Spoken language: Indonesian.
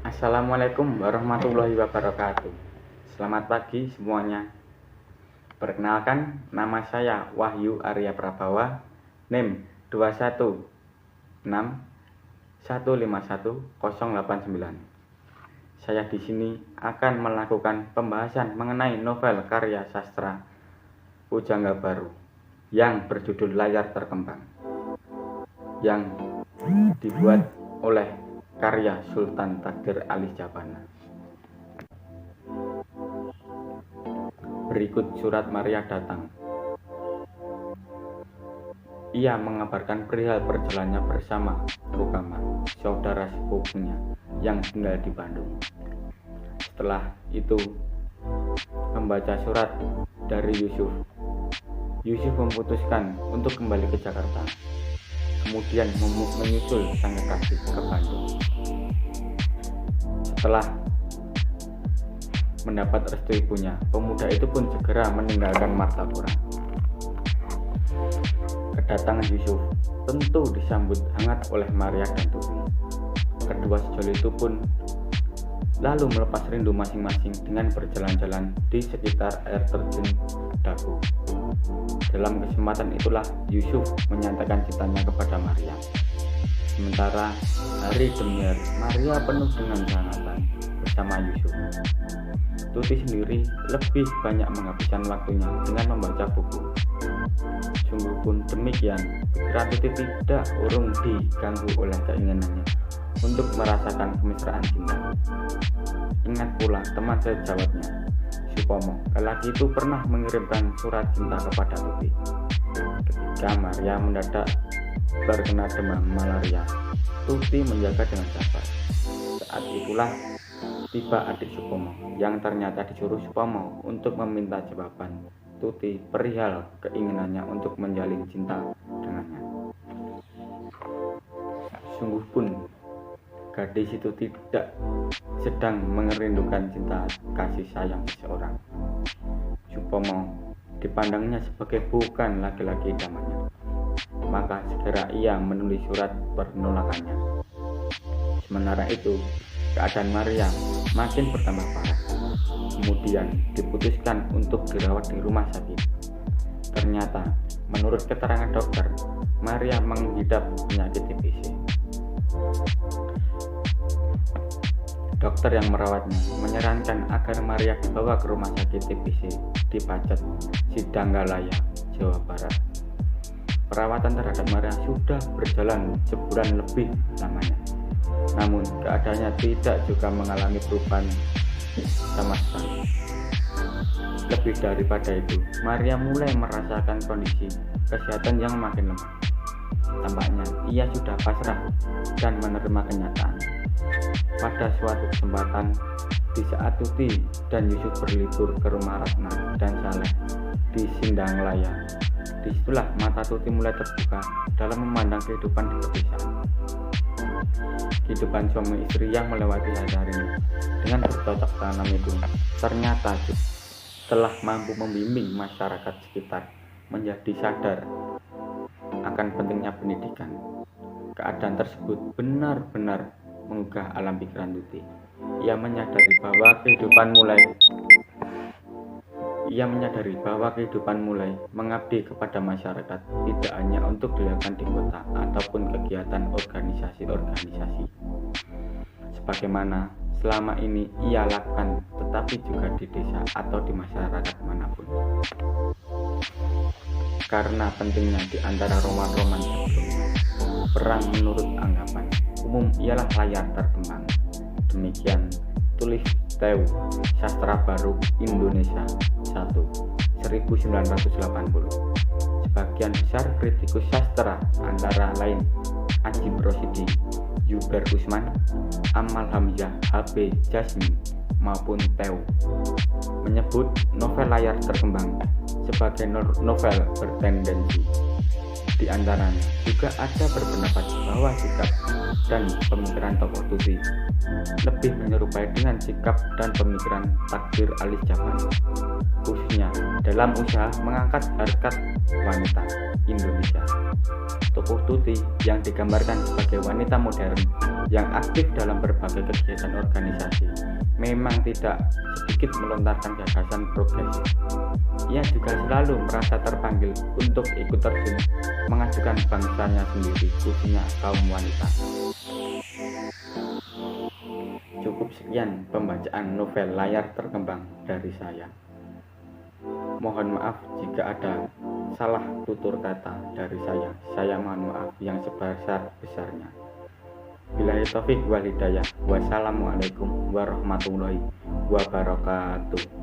Assalamualaikum warahmatullahi wabarakatuh. Selamat pagi semuanya. Perkenalkan, nama saya Wahyu Arya Prabawa, NIM 216151089. Saya di sini akan melakukan pembahasan mengenai novel karya sastra Pujangga Baru yang berjudul Layar Terkembang, yang dibuat oleh karya Sultan Takdir Ali Jabana. Berikut surat Maria datang. Ia mengabarkan perihal perjalanannya bersama Rukama, saudara sepupunya yang tinggal di Bandung. Setelah itu membaca surat dari Yusuf memutuskan untuk kembali ke Jakarta, kemudian menyusul sang kekasih ke Bandung. Setelah mendapat restu ibunya, pemuda itu pun segera meninggalkan Martapura. Kedatangan Yusuf tentu disambut hangat oleh Maria dan Tuti. Kedua sejoli itu pun lalu melepas rindu masing-masing dengan berjalan-jalan di sekitar air terjun Dago. Dalam kesempatan itulah Yusuf menyatakan cintanya kepada Maria. Sementara hari demi hari Maria penuh dengan kehangatan bersama Yusuf. Tuti sendiri lebih banyak menghabiskan waktunya dengan membaca buku. Sungguh pun demikian, pikiran Tuti tidak urung diganggu oleh keinginannya untuk merasakan kemesraan cinta. Ingat pula teman sejawatnya, Supomo, lelaki itu pernah mengirimkan surat cinta kepada Tuti. Ketika Maria mendadak terkena demam malaria, Tuti menjaga dengan sabar. Saat itulah tiba adik Supomo yang ternyata disuruh Supomo untuk meminta jawaban Tuti perihal keinginannya untuk menjalin cinta dengannya. Sungguh pun gadis itu tidak sedang merindukan cinta kasih sayang seseorang. Supomo dipandangnya sebagai bukan laki-laki idamannya. Maka segera ia menulis surat penolakannya. Sementara itu, keadaan Maria makin bertambah parah. Kemudian diputuskan untuk dirawat di rumah sakit. Ternyata, menurut keterangan dokter, Maria mengidap penyakit TBC. Dokter yang merawatnya menyarankan agar Maria dibawa ke rumah sakit TBC di Pacet, Sidanggalaya, Jawa Barat. Perawatan terhadap Maria sudah berjalan sebulan lebih lamanya. Namun keadaannya tidak juga mengalami perubahan sama sekali. Lebih daripada itu, Maria mulai merasakan kondisi kesehatan yang makin lemah. Tampaknya ia sudah pasrah dan menerima kenyataan. Pada suatu kesempatan, di saat Tuti dan Yusuf berlibur ke rumah Ratna dan Saleh di Sidanggalaya, disitulah mata Tuti mulai terbuka dalam memandang kehidupan di pedesaan. Kehidupan suami istri yang melewati hari-hari dengan bercocok tanam itu ternyata telah mampu membimbing masyarakat sekitar menjadi sadar akan pentingnya pendidikan. Keadaan tersebut benar-benar menggugah alam pikiran Tuti. Ia menyadari bahwa kehidupan mulai mengabdi kepada masyarakat tidak hanya untuk dilakukan di kota ataupun kegiatan organisasi-organisasi sebagaimana selama ini ia lakukan, tetapi juga di desa atau di masyarakat manapun. Karena pentingnya di antara roman-roman sebelumnya, perang menurut anggapan umum ialah layar terkembang. Demikian tulis Tew Sastra Baru Indonesia 1 1980. Sebagian besar kritikus sastra antara lain Ajib Rosidi, Yuber Usman, Amal Hamzah, H.B. Jasmi maupun Tew menyebut novel Layar Terkembang sebagai novel bertendensi. Di antaranya juga ada berpendapat bahwa sikap dan pemikiran tokoh Tuti lebih menyerupai dengan sikap dan pemikiran takdir alis zaman, khususnya dalam usaha mengangkat harkat wanita Indonesia. Tokoh Tuti yang digambarkan sebagai wanita modern yang aktif dalam berbagai kegiatan organisasi memang tidak sedikit melontarkan gagasan progresif. Ia juga selalu merasa terpanggil untuk ikut terjun mengajukan bangsanya sendiri, khususnya kaum wanita. Cukup sekian pembacaan novel Layar Terkembang dari saya. Mohon maaf jika ada salah tutur kata dari saya. Saya mohon maaf yang sebesar-besarnya. Billahi taufik wal hidayah. Wassalamualaikum warahmatullahi wabarakatuh.